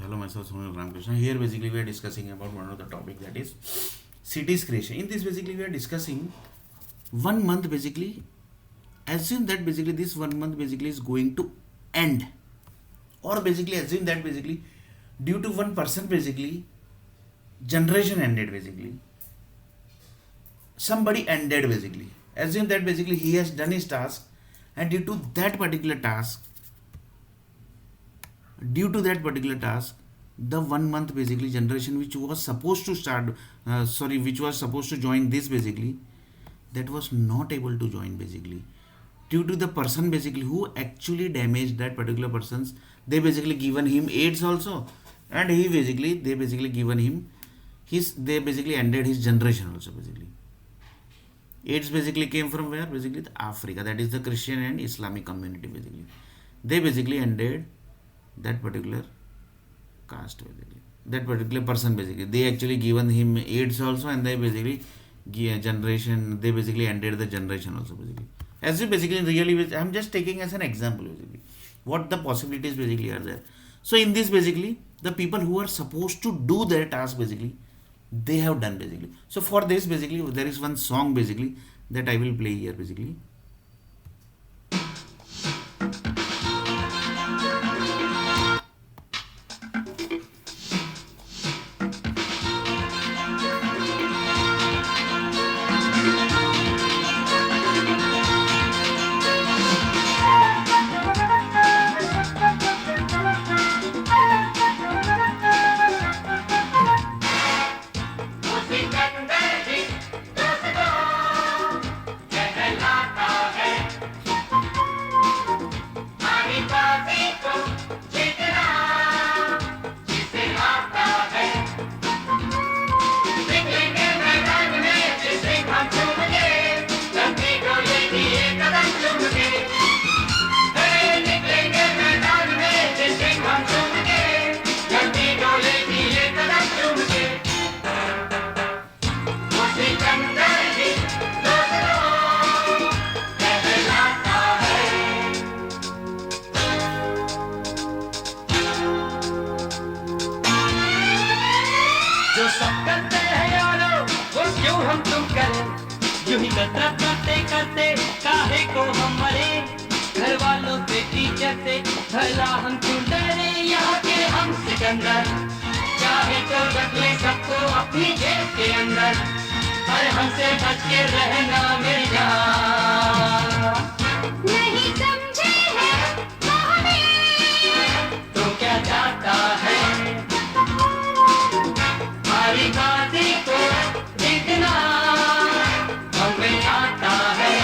Hello, myself Sunil Ramakrishna. Here basically we are discussing about one of the topic, that is cities creation. In this basically we are discussing 1 month basically. Assume that basically this 1 month basically is going to end, or basically assume that basically due to one person basically generation ended, basically somebody ended basically. Assume that basically he has done his task, and due to that particular task, the 1 month basically generation which was supposed to start, which was supposed to join this basically, that was not able to join basically, due to the person basically who actually damaged that particular person's. They basically given him AIDS also, and they basically given him they basically ended his generation also basically. AIDS basically came from where? Basically the Africa, that is the Christian and Islamic community basically. They basically ended that particular caste basically. That particular person basically. They actually given him AIDS also, and they basically generation. They basically ended the generation also basically. As you basically really, I'm just taking as an example basically what the possibilities basically are there. So in this basically, the people who are supposed to do their task basically, they have done basically. So for this basically there is one song basically that I will play here basically. जो सब करते हैं यारो वो क्यों हम तुम करें, यूं ही कसरत करते करते काहे को हम मरे। घर वालों से टीचर से भला हम क्यों डरे, यहाँ के हम सिकंदर चाहे तो रख ले सबको अपनी जेब के अंदर, पर हमसे बच के रहना मेरी जान। नहीं समझे हैं वो हमें तो क्या जाता है, हमारी बातें को देखना हमें आता है।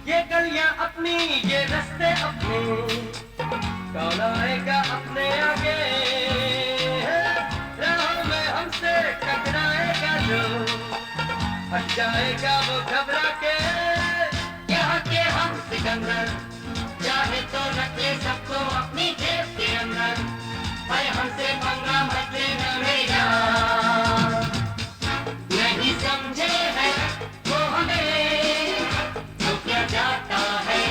ये गलियां अपनी ये रास्ते अपने, कौन आएगा अपने आगे, राह में हमसे टकराएगा जो हट जाएगा वो घबरा के। यहाँ के हम सिकंदर चाहे तो रख ले सबको अपनी जेब के अंदर, पर हमसे पंगा मत लेना मेरा। नहीं समझे है वो हमें तो क्या जाता है,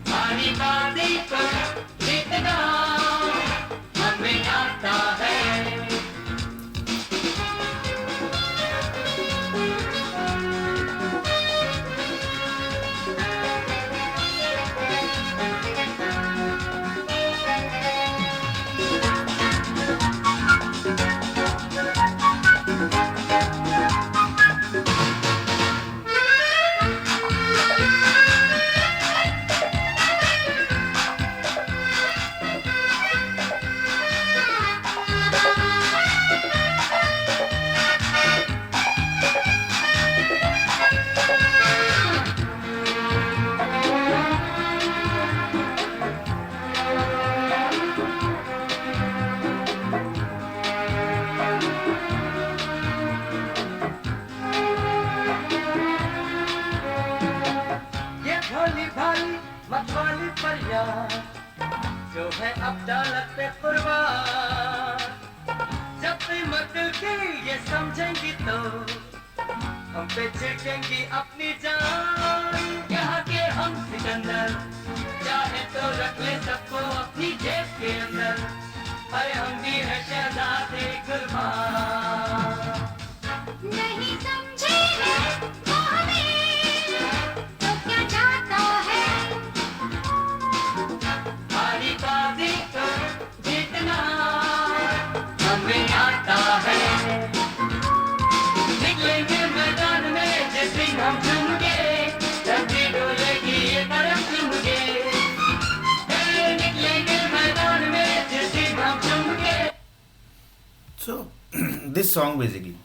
हमारी बातें को जितना हमें आता है। है अदालत पे कुर्बान। जब कीमत की ये समझेंगी तो हम पे छिड़केंगी अपनी जान। यहाँ के हम सिकंदर चाहे तो रख ले सबको अपनी जेब के अंदर। अरे हम भी है शहजादे कुर्बान। नहीं समझे हैं वो हमें तो क्या जाता है। हारी बाजी को जीतना हमें आता है। निकलेंगे मैदान में जिस दिन हम चुन के धरती डोलेगी ये तरफ चुन के। निकलेंगे मैदान में जिस दिन हम चुन के। So this song basically,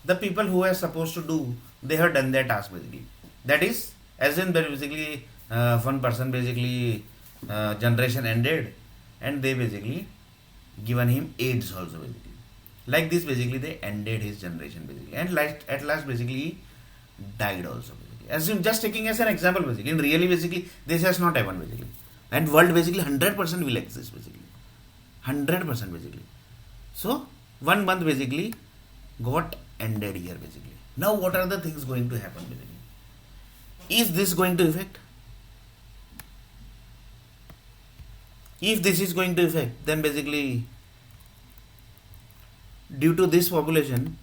the people who are supposed to do, they have done their task basically. That is, as in that basically one person basically generation ended, and they basically given him AIDS also basically. Like this basically they ended his generation basically, and like at last basically he died also basically. As in just taking as an example basically, in really basically this has not happened basically, and world basically 100% will exist basically, 100% basically. So 1 month basically got ended here basically. Now what are the things going to happen basically? Is this going to affect? If this is going to affect, then basically due to this population,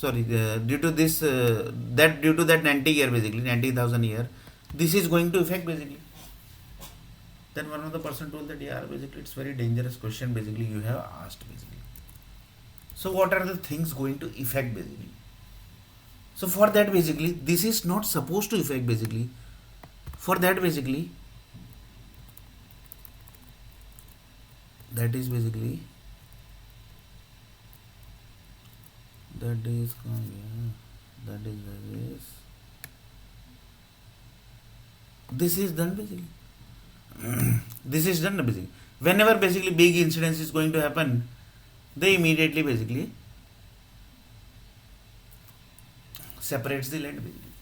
due to this due to that 90 year basically 90,000 year, this is going to affect basically. Then one of the person told that yeah basically it's very dangerous question basically you have asked basically. So what are the things going to affect basically? So for that basically this is not supposed to affect basically. For that basically that is basically that is this is done basically. This is done basically. Whenever basically big incidents is going to happen, they immediately basically separates the land basically.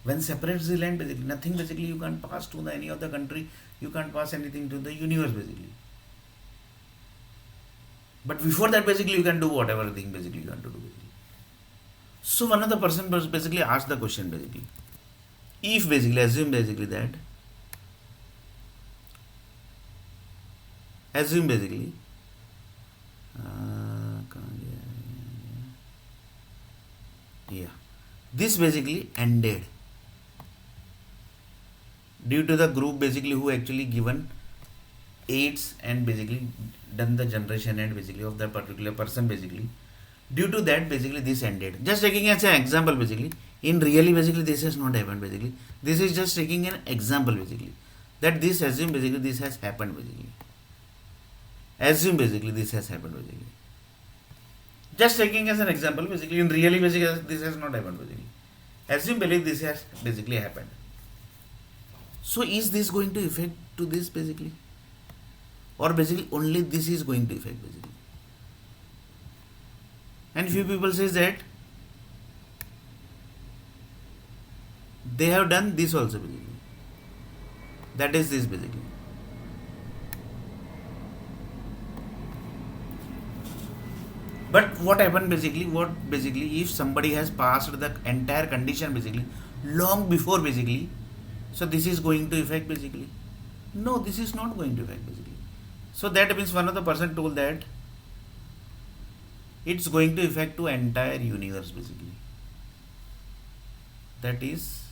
When separates the land basically, nothing basically you can't pass to any other country, you can't pass anything to the universe basically. But before that basically you can do whatever thing basically you want to do basically. So one of the person basically asked the question basically, if basically assume basically that assume basically this basically ended due to the group basically who actually given AIDS and basically done the generation end basically of that particular person basically. Due to that basically this ended. Just taking as an example basically, in really basically this has not happened basically. This is just taking an example basically, that this assume basically this has happened basically. Assume basically this has happened basically. Just taking as an example basically, in really basically this has not happened basically. Assume basically this has basically happened. So is this going to affect to this basically? Or basically only this is going to affect basically? And few people says that they have done this also basically. That is this basically. But what happened basically, what basically if somebody has passed the entire condition basically long before basically, so this is going to affect basically? No, this is not going to affect basically. So that means one of the person told that it's going to affect to entire universe basically. That is